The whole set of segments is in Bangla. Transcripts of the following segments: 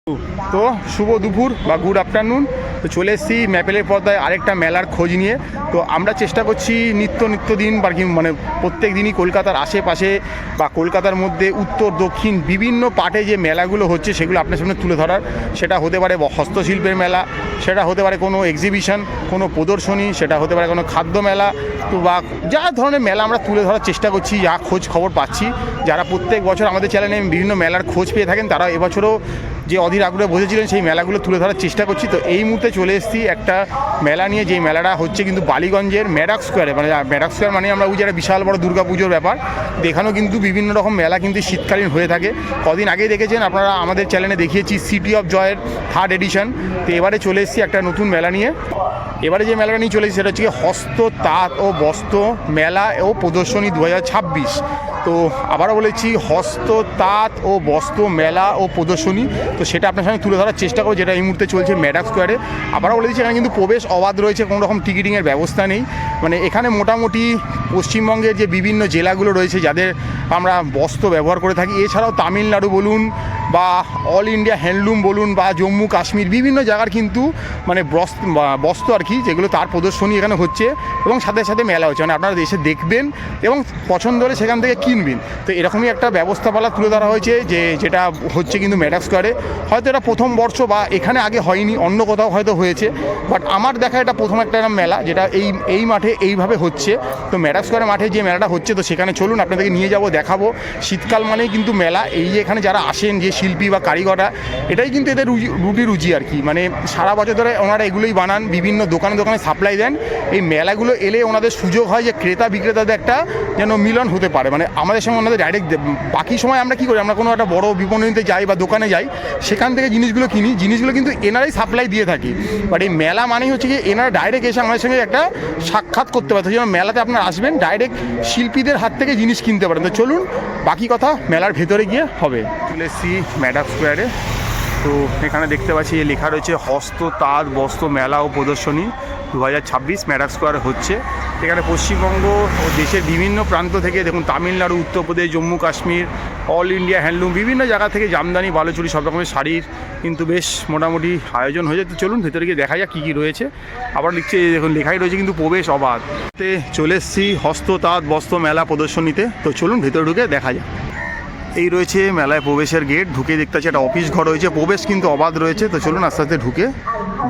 তো শুভ দুপুর বা গুড আফটারনুন। তো চলে এসেছি ম্যাপেলের পর্দায় আরেকটা মেলার খোঁজ নিয়ে। তো আমরা চেষ্টা করছি নিত্য দিন বা কি মানে প্রত্যেক দিনই কলকাতার আশেপাশে বা কলকাতার মধ্যে উত্তর দক্ষিণ বিভিন্ন পার্টে যে মেলাগুলো হচ্ছে সেগুলো আপনার সামনে তুলে ধরার। সেটা হতে পারে হস্তশিল্পের মেলা, সেটা হতে পারে কোনো এক্সিবিশন, কোনো প্রদর্শনী, সেটা হতে পারে কোনো খাদ্য মেলা, তো বা যা ধরনের মেলা আমরা তুলে ধরার চেষ্টা করছি, যা খোঁজ খবর পাচ্ছি। যারা প্রত্যেক বছর আমাদের চ্যানেলে বিভিন্ন মেলার খোঁজ পেয়ে থাকেন তারা এবছরও যে অধীর আগ্রহে বসেছিলেন সেই মেলাগুলো তুলে ধরার চেষ্টা করছি। তো এই মুহূর্তে চলে এসেছি একটা মেলা নিয়ে, যেই মেলাটা হচ্ছে কিন্তু বালিগঞ্জের ম্যাডাক স্কোয়ারে। মানে ম্যাডাক স্কোয়ার মানে আমরা বুঝি একটা বিশাল বড় দুর্গাপুজোর ব্যাপার। এখানেও কিন্তু বিভিন্ন রকম মেলা কিন্তু শীতকালীন হয়ে থাকে। কদিন আগেই দেখেছেন আপনারা আমাদের চ্যানেলে দেখিয়েছি সিটি অফ জয়ের 3rd এডিশন। তো এবারে চলে এসেছি একটা নতুন মেলা নিয়ে। এবারে যে মেলাটা নিয়ে চলে এসেছি সেটা হচ্ছে হস্ত তাঁত ও বস্ত্র মেলা ও প্রদর্শনী 2026। তো আবারও বলেছি হস্ত তাঁত ও বস্ত্র মেলা ও প্রদর্শনী। তো সেটা আপনার সঙ্গে তুলে ধরার চেষ্টা করব, যেটা এই মুহূর্তে চলছে ম্যাডাক স্কোয়ারে। আবারও বলে দিচ্ছি এখানে কিন্তু প্রবেশ অবাধ রয়েছে, কোনো রকম টিকিটিংয়ের ব্যবস্থা নেই। মানে এখানে মোটামুটি পশ্চিমবঙ্গের যে বিভিন্ন জেলাগুলো রয়েছে যাদের আমরা বস্ত্র ব্যবহার করে থাকি, এছাড়াও তামিলনাড়ু বলুন বা অল ইন্ডিয়া হ্যান্ডলুম বলুন বা জম্মু কাশ্মীর বিভিন্ন জায়গার কিন্তু মানে বস্ত্র আর কি, যেগুলো তার প্রদর্শনী এখানে হচ্ছে এবং সাথে সাথে মেলা হচ্ছে। মানে আপনারা এসে দেখবেন এবং পছন্দ হলে সেখান থেকে কিনবেন। তো এরকমই একটা ব্যবস্থাপালা তুলে ধরা হয়েছে যেটা হচ্ছে কিন্তু ম্যাডাক স্কোয়ারে। হয়তো এটা প্রথম বর্ষ বা এখানে আগে হয়নি, অন্য কোথাও হয়তো হয়েছে, বাট আমার দেখা এটা প্রথম একটা মেলা যেটা এই মাঠে এইভাবে হচ্ছে। তো ম্যাডাক স্কোয়ারের মাঠে যে মেলাটা হচ্ছে, তো সেখানে চলুন আপনাদেরকে নিয়ে যাব, দেখাবো। শীতকাল মানেই কিন্তু মেলা। এই যে এখানে যারা আসেন যে শিল্পী বা কারিগররা, এটাই কিন্তু এদের রুজি আর কি। মানে সারা বছর ধরে ওনারা এগুলোই বানান, বিভিন্ন দোকানে সাপ্লাই দেন। এই মেলাগুলো এলে ওনাদের সুযোগ হয় যে ক্রেতা বিক্রেতাদের একটা যেন মিলন হতে পারে। মানে আমাদের সঙ্গে ওনাদের ডাইরেক্ট, বাকি সময় আমরা কী করি, আমরা কোনো একটা বড় বিপণীতে যাই বা দোকানে যাই, সেখান থেকে জিনিসগুলো কিনি, জিনিসগুলো কিন্তু এনারাই সাপ্লাই দিয়ে থাকি। বাট এই মেলা মানেই হচ্ছে কি এনারা ডাইরেক্ট এসে আমাদের সঙ্গে একটা সাক্ষাৎ করতে পারে। যেন মেলাতে আপনারা আসবেন, ডাইরেক্ট শিল্পীদের হাত থেকে জিনিস কিনতে পারেন। তো চলুন বাকি কথা মেলার ভেতরে গিয়ে হবে। চলে এসেছি ম্যাডাক স্কোয়ারে। তো এখানে দেখতে পাচ্ছি লেখা রয়েছে হস্ত তাঁত বস্ত্র মেলা ও প্রদর্শনী 2026 ম্যাডাক স্কোয়ারে হচ্ছে। এখানে পশ্চিমবঙ্গ ও দেশের বিভিন্ন প্রান্ত থেকে, দেখুন Tamil Nadu, Uttar Pradesh, Jammu Kashmir, all India handloom বিভিন্ন জায়গা থেকে জামদানি, বালুচুরি সব রকমের শাড়ির কিন্তু বেশ মোটামুটি আয়োজন হয়ে যায়। তো চলুন ভেতরে গিয়ে দেখা যাক কী কী রয়েছে। আবার লিখছে, দেখুন লেখাই রয়েছে কিন্তু প্রবেশ অবাধ। চলে এসেছি হস্ত তাঁত বস্ত্র মেলা প্রদর্শনীতে। তো চলুন ভেতরে ঢুকে দেখা যাক। এই রয়েছে মেলায় প্রবেশের গেট। ঢুকে দেখতে পাচ্ছি একটা অফিস ঘর রয়েছে, প্রবেশ কিন্তু অবাধ রয়েছে। তো চলুন আস্তে আস্তে ঢুকে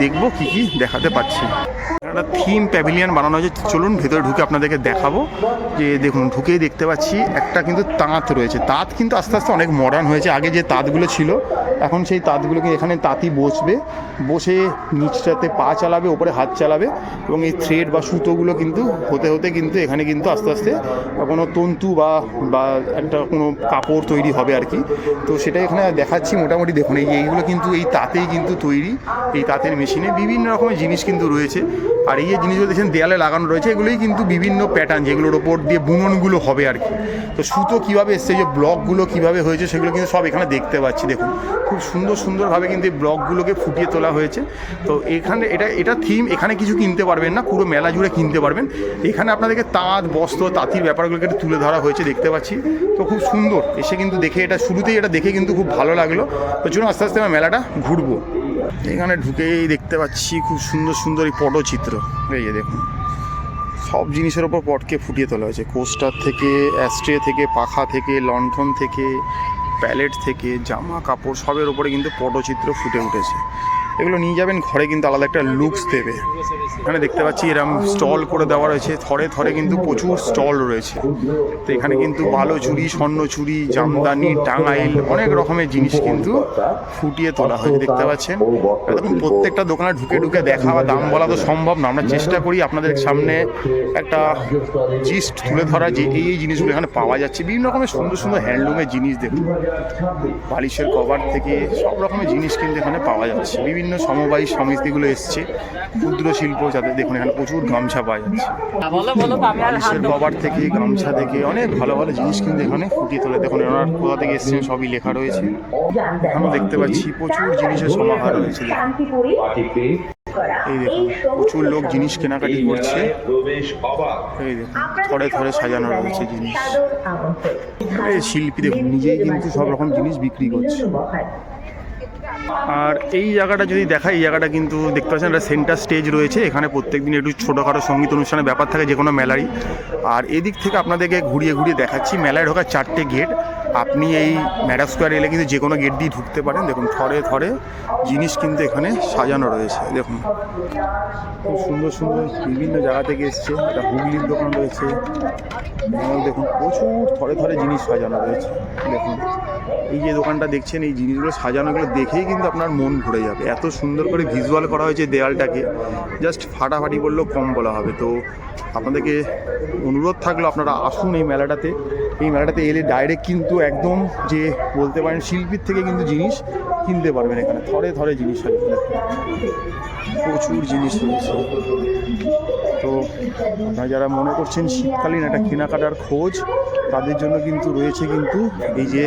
দেখবো কী কী দেখাতে পাচ্ছি। একটা থিম প্যাভিলিয়ন বানানো হয়েছে, চলুন ভেতরে ঢুকে আপনাদেরকে দেখাবো। যে দেখুন ঢুকেই দেখতে পাচ্ছি একটা কিন্তু তাঁত রয়েছে। তাঁত কিন্তু আস্তে আস্তে অনেক মডার্ন হয়েছে। আগে যে তাঁতগুলো ছিল, এখন সেই তাঁতগুলোকে এখানে তাঁতি বসে নিচটাতে পা চালাবে, ওপরে হাত চালাবে এবং এই থ্রেড বা সুতোগুলো কিন্তু হতে কিন্তু এখানে কিন্তু আস্তে আস্তে কোনো তন্তু বা একটা কোনো কাপড় তৈরি হবে আর কি। তো সেটা এখানে দেখাচ্ছি। মোটামুটি দেখুন এইগুলো কিন্তু এই তাঁতেই কিন্তু তৈরি, এই তাঁতের মেশিনে বিভিন্ন রকমের জিনিস কিন্তু রয়েছে। আর এই যে জিনিসগুলো দেখছেন দেয়ালে লাগানো রয়েছে, এগুলোই কিন্তু বিভিন্ন প্যাটার্ন যেগুলোর ওপর দিয়ে বুননগুলো হবে আর কি। তো সুতো কীভাবে এসছে, যে ব্লকগুলো কীভাবে হয়েছে সেগুলো কিন্তু সব এখানে দেখতে পাচ্ছি। দেখুন খুব সুন্দরভাবে কিন্তু এই ব্লকগুলোকে ফুটিয়ে তোলা হয়েছে। তো এখানে এটা থিম। এখানে কিছু কিনতে পারবেন না, পুরো মেলা জুড়ে কিনতে পারবেন। এখানে আপনাদেরকে তাঁত বস্ত্র তাঁতির ব্যাপারগুলোকে তুলে ধরা হয়েছে, দেখতে পাচ্ছি। তো খুব সুন্দর এসে কিন্তু দেখে, এটা শুরুতেই এটা দেখে কিন্তু খুব ভালো লাগলো। তো চলুন আস্তে আস্তে আমরা মেলাটা ঘুরবো। এখানে ঢুকেই দেখতে পাচ্ছি খুব সুন্দর এই পটচিত্র। এই যে দেখুন সব জিনিসের ওপর পটকে ফুটিয়ে তোলা হয়েছে। কোস্টার থেকে, অ্যাস্ট্রে থেকে, পাখা থেকে, লণ্ঠন থেকে, প্যালেট থেকে, জামা কাপড় সবের ওপরে কিন্তু পটচিত্র ফুটে উঠেছে। এগুলো নিয়ে যাবেন ঘরে, কিন্তু আলাদা একটা লুকস দেবে। এখানে দেখতে পাচ্ছি এরকম স্টল করে দেওয়া রয়েছে, থরে কিন্তু প্রচুর স্টল রয়েছে। তো এখানে কিন্তু বালুচুরি, স্বর্ণচুরি, জামদানি, টাঙ্গাইল অনেক রকমের জিনিস কিন্তু ফুটিয়ে তোলা হয়েছে, দেখতে পাচ্ছেন। দেখুন প্রত্যেকটা দোকানে ঢুকে দেখা বা দাম বলা তো সম্ভব না। আমরা চেষ্টা করি আপনাদের সামনে একটা জিস্ট তুলে ধরা যে এই জিনিসগুলো এখানে পাওয়া যাচ্ছে। বিভিন্ন রকমের সুন্দর হ্যান্ডলুমের জিনিস, দেখুন বালিশের কভার থেকে সব রকমের জিনিস কিন্তু এখানে পাওয়া যাচ্ছে। বিভিন্ন সমবায়ী সমিতিগুলো এসছে, ক্ষুদ্র শিল্প, যাদের দেখুন এখানে প্রচুর গামছা পাওয়া যাচ্ছে। বালিশের কভার থেকে, গামছা থেকে অনেক ভালো জিনিস কিন্তু এখানে ফুটিয়ে তোলে। দেখুন ওনার কোথা থেকে এসছেন সবই লেখা রয়েছে। এখানেও দেখতে পাচ্ছি প্রচুর জিনিসের সমাহার রয়েছে। এই দেখুন প্রচুর লোক জিনিস কেনাকাটি করছে। এই দেখুন থরে সাজানো রয়েছে জিনিস। এই শিল্পী দেখুন নিজেই কিন্তু সব রকম জিনিস বিক্রি করছে। আর এই জায়গাটা যদি দেখাই, এই জায়গাটা কিন্তু দেখতে পাচ্ছেন একটা সেন্টার স্টেজ রয়েছে। এখানে প্রত্যেকদিন একটু ছোটোখাটো সঙ্গীত অনুষ্ঠানের ব্যাপার থাকে যে কোনো মেলারই। আর এদিক থেকে আপনাদেরকে ঘুরিয়ে ঘুরিয়ে দেখাচ্ছি। মেলায় ঢোকার 4টে গেট। আপনি এই ম্যাডাক স্কোয়ারে এলে কিন্তু যে কোনো গেট দিয়ে ঢুকতে পারেন। দেখুন থরে থরে জিনিস কিন্তু এখানে সাজানো রয়েছে। দেখুন খুব সুন্দর সুন্দর বিভিন্ন জায়গা থেকে এসছে। একটা হুগলির দোকান রয়েছে, দেখুন প্রচুর থরে থরে জিনিস সাজানো রয়েছে। দেখুন এই যে দোকানটা দেখছেন, এই জিনিসগুলো সাজানোগুলো দেখেই কিন্তু আপনার মন ভরে যাবে। এত সুন্দর করে ভিজুয়াল করা হয়েছে দেয়ালটাকে, জাস্ট ফাটাফাটি বললেও কম বলা হবে। তো আপনাদেরকে অনুরোধ থাকলো আপনারা আসুন এই মেলাটাতে। এই মেলাটাতে এলে ডাইরেক্ট কিন্তু একদম যে বলতে পারেন শিল্পীর থেকে কিন্তু জিনিস কিনতে পারবেন। এখানে থরে থরে জিনিস আছে, প্রচুর জিনিস রয়েছে। তো আপনারা যারা মনে করছেন শীতকালীন একটা কেনাকাটার খোঁজ, তাদের জন্য কিন্তু রয়েছে কিন্তু এই যে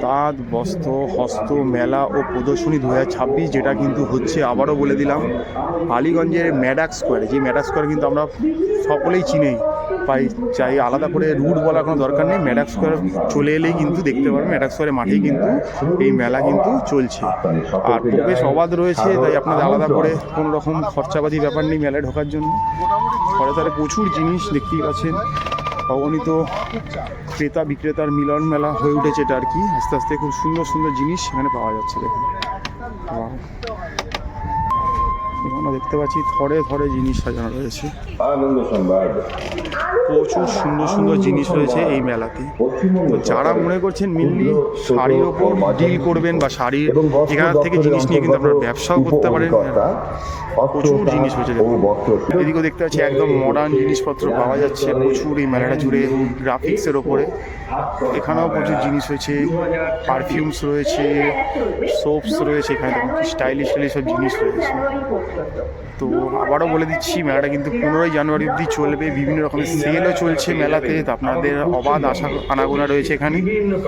তাঁত বস্ত্র হস্ত মেলা ও প্রদর্শনী 2026, যেটা কিন্তু হচ্ছে আবারও বলে দিলাম আলীগঞ্জের ম্যাডাক স্কোয়ারে। যে ম্যাডাক স্কোয়ার কিন্তু আমরা সকলেই চিনেই পাই, চাই আলাদা করে রুট বলার কোনো দরকার নেই। ম্যাডাক স্কোয়ার চলে এলেই কিন্তু দেখতে পারবেন ম্যাডাক স্কোয়ারের মাঠেই কিন্তু এই মেলা কিন্তু চলছে। আর বেশ অবাধ রয়েছে, তাই আপনাদের আলাদা করে কোনো রকম খরচাপাতি ব্যাপার নেই মেলায় ঢোকার জন্য। ঘরে তারে প্রচুর জিনিস দেখতেই পাচ্ছেন। অগণিত ক্রেতা বিক্রেতার মিলন মেলা হয়ে উঠেছে এটা আর কি। আস্তে আস্তে খুব সুন্দর সুন্দর জিনিস এখানে পাওয়া যাচ্ছে। দেখুন এখানে দেখতে পাচ্ছি থরে থরে জিনিস সাজানো রয়েছে। প্রচুর সুন্দর সুন্দর জিনিস রয়েছে এই মেলাতে। তো যারা মনে করছেন মেনলি শাড়ির ওপর ডিল করবেন বা শাড়ির এখান থেকে জিনিস নিয়ে কিন্তু আপনারা ব্যবসাও করতে পারেন, প্রচুর জিনিস রয়েছে। এদিকেও দেখতে পাচ্ছি একদম মডার্ন জিনিসপত্র পাওয়া যাচ্ছে প্রচুর এই মেলাটা জুড়ে, গ্রাফিক্সের ওপরে। এখানেও প্রচুর জিনিস রয়েছে, পারফিউমস রয়েছে, সোপস রয়েছে। এখানে দেখুন কি স্টাইলিশ সব জিনিস রয়েছে। তো আবারও বলে দিচ্ছি মেলাটা কিন্তু 15ই জানুয়ারি অবধি চলবে। বিভিন্ন রকমের সেলও চলছে মেলাতে। তো আপনাদের অবাধ আনাগোনা রয়েছে এখানে।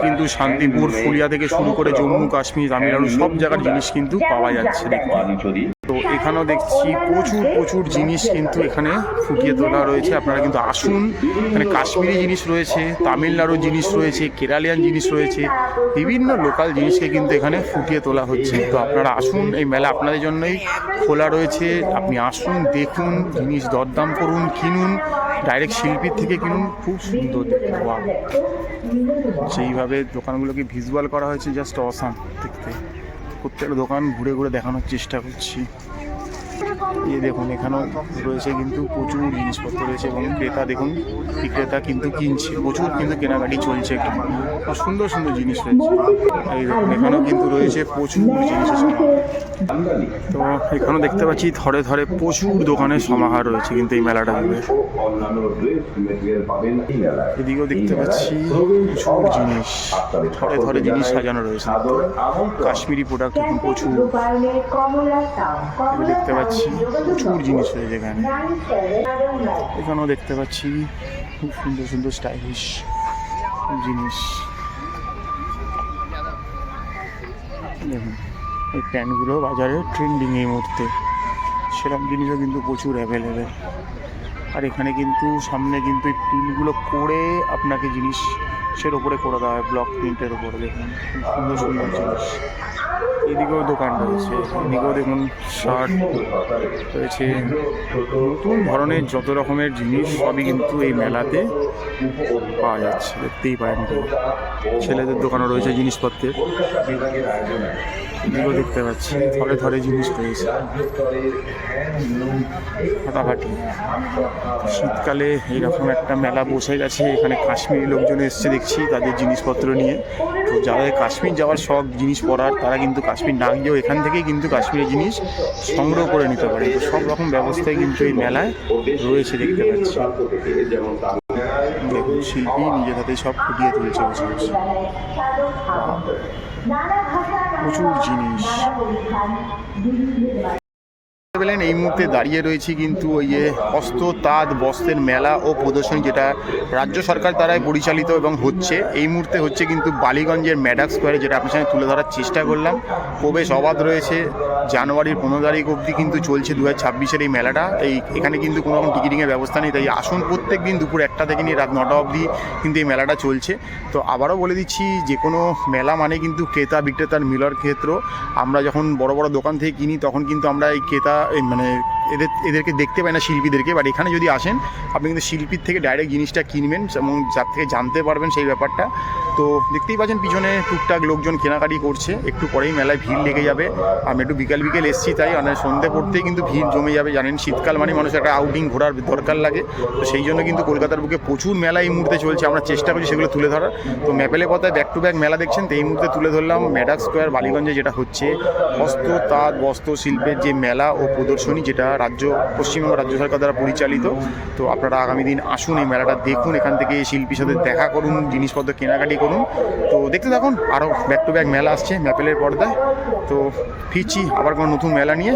কিন্তু শান্তিপুর ফুলিয়া থেকে শুরু করে জম্মু কাশ্মীর তামিলনাড়ু সব জায়গার জিনিস কিন্তু পাওয়া যাচ্ছে দেখতে। তো এখানেও দেখছি প্রচুর প্রচুর জিনিস কিন্তু এখানে ফুটিয়ে তোলা রয়েছে। আপনারা কিন্তু আসুন। এখানে কাশ্মীরি জিনিস রয়েছে, তামিলনাড়ুর জিনিস রয়েছে, কেরালিয়ান জিনিস রয়েছে, বিভিন্ন লোকাল জিনিসকে কিন্তু এখানে ফুটিয়ে তোলা হচ্ছে। তো আপনারা আসুন, এই মেলা আপনাদের জন্যই খোলা রয়েছে। আপনি আসুন, দেখুন, জিনিস দরদাম করুন, কিনুন, ডাইরেক্ট শিল্পীর থেকে কিনুন। খুব সুন্দর দেখতে, সেইভাবে দোকানগুলোকে ভিজুয়াল করা হয়েছে, জাস্ট অসাম দেখতে। প্রত্যেকটা দোকান ঘুরে ঘুরে দেখানোর চেষ্টা করছি। এই দেখুন এখানেও রয়েছে কিন্তু প্রচুর জিনিসপত্র রয়েছে এবং ক্রেতা দেখুন বিক্রেতা কিন্তু কিনছে, প্রচুর কিন্তু কেনাকাটি চলছে। এখানে সুন্দর সুন্দর জিনিস রয়েছে। এই দেখুন এখানেও কিন্তু রয়েছে প্রচুর জিনিস। তো এখানেও দেখতে পাচ্ছি ধরে ধরে প্রচুর দোকানের সমাহার রয়েছে কিন্তু এই মেলাটা জুড়ে। এদিকেও দেখতে পাচ্ছি প্রচুর জিনিস, ধরে ধরে জিনিস সাজানো রয়েছে। কাশ্মীরি প্রোডাক্ট এখন প্রচুর দেখতে পাচ্ছি, প্রচুর জিনিস রয়েছে এখানে। এখানেও দেখতে পাচ্ছি খুব সুন্দর সুন্দর স্টাইলিশ জিনিস। দেখুন এই প্যান্টগুলো বাজারে ট্রেন্ডিং এই মুহূর্তে, সেরকম জিনিসও কিন্তু প্রচুর অ্যাভেলেবেল। আর এখানে কিন্তু সামনে কিন্তু এই প্রিন্টগুলো করে আপনাকে জিনিসের ওপরে করে দেওয়া হয়, ব্লক প্রিন্টের ওপরে। দেখুন সুন্দর সুন্দর জিনিস। এদিকেও দোকান রয়েছে, এদিকেও দেখুন শার্ট রয়েছে, নতুন ধরনের যত রকমের জিনিস সবই কিন্তু এই মেলাতে পাওয়া যাচ্ছে, দেখতেই পারেন। ছেলেদের দোকানও রয়েছে জিনিসপত্রের, এদিকেও দেখতে পাচ্ছি থরে থরে জিনিস রয়েছে ফাটাফাটি। শীতকালে এইরকম একটা মেলা বসে গেছে, এখানে কাশ্মীরি লোকজন এসছে দেখছি তাদের জিনিসপত্র নিয়ে। তো যাদের কাশ্মীর যাওয়ার শখ জিনিস পরার, তারা কিন্তু কাশ্মীর না গিয়েও এখান থেকেই কিন্তু কাশ্মীরি জিনিস সংগ্রহ করে নিতে পারে। তো সব রকম ব্যবস্থাই কিন্তু এই মেলায় রয়েছে দেখতে পাচ্ছি। দেখুন শিল্পী নিজের হাতে সব ফুটিয়ে তুলছে বসে বসে, প্রচুর জিনিস। পেলেন এই মুহূর্তে দাঁড়িয়ে রয়েছি কিন্তু ওই যে হস্ত তাঁত বস্ত্রের মেলা ও প্রদর্শনী, যেটা রাজ্য সরকার দ্বারাই পরিচালিত এবং হচ্ছে। এই মুহূর্তে হচ্ছে কিন্তু বালিগঞ্জের ম্যাডাক স্কোয়ারে, যেটা আপনার সঙ্গে তুলে ধরার চেষ্টা করলাম। প্রবেশ অবাধ রয়েছে। জানুয়ারির 15 তারিখ অবধি কিন্তু চলছে 2026-এর এই মেলাটা। এখানে কিন্তু কোনো রকম টিকিটিংয়ের ব্যবস্থা নেই, তাই আসুন প্রত্যেক দিন দুপুর 1টা থেকে নিয়ে রাত 9টা অবধি কিন্তু এই মেলাটা চলছে। তো আবারও বলে দিচ্ছি, যে কোনো মেলা মানে কিন্তু ক্রেতা বিক্রেতার মিলর ক্ষেত্র। আমরা যখন বড় বড় দোকান থেকে কিনি তখন কিন্তু আমরা এই ক্রেতা মানে এদেরকে দেখতে পাই না, শিল্পীদেরকে। বাট এখানে যদি আসেন আপনি কিন্তু শিল্পীর থেকে ডাইরেক্ট জিনিসটা কিনবেন এবং যার থেকে জানতে পারবেন সেই ব্যাপারটা। তো দেখতেই পাচ্ছেন পিছনে টুকটাক লোকজন কেনাকাটি করছে। একটু পরেই মেলায় ভিড় লেগে যাবে। আমি একটু বিকেল এসেছি, তাই মানে সন্ধ্যে পড়তেই কিন্তু ভিড় জমে যাবে। জানেন শীতকাল মানে মানুষের একটা আউটিং ঘোরার দরকার লাগে। তো সেই জন্য কিন্তু কলকাতার বুকে প্রচুর মেলা এই মুহূর্তে চলছে। আমরা চেষ্টা করছি সেগুলো তুলে ধরার। তো ম্যাপেলের পথে ব্যাক টু ব্যাক মেলা দেখছেন। তো এই মুহূর্তে তুলে ধরলাম ম্যাডাক স্কোয়ার বালিগঞ্জে, যেটা হচ্ছে হস্ত তাঁত বস্ত্র শিল্পের যে মেলা ও প্রদর্শনী, যেটা পশ্চিমবঙ্গ রাজ্য সরকার দ্বারা পরিচালিত। তো আপনারা আগামী দিন আসুন, এই মেলাটা দেখুন, এখান থেকে শিল্পীর সাথে দেখা করুন, জিনিসপত্র কেনাকাটি করুন। তো দেখতে থাকুন, আরও ব্যাক টু ব্যাক মেলা আসছে ম্যাপেলের পর্দায়। তো ফিরছি আবার কোনো নতুন মেলা নিয়ে।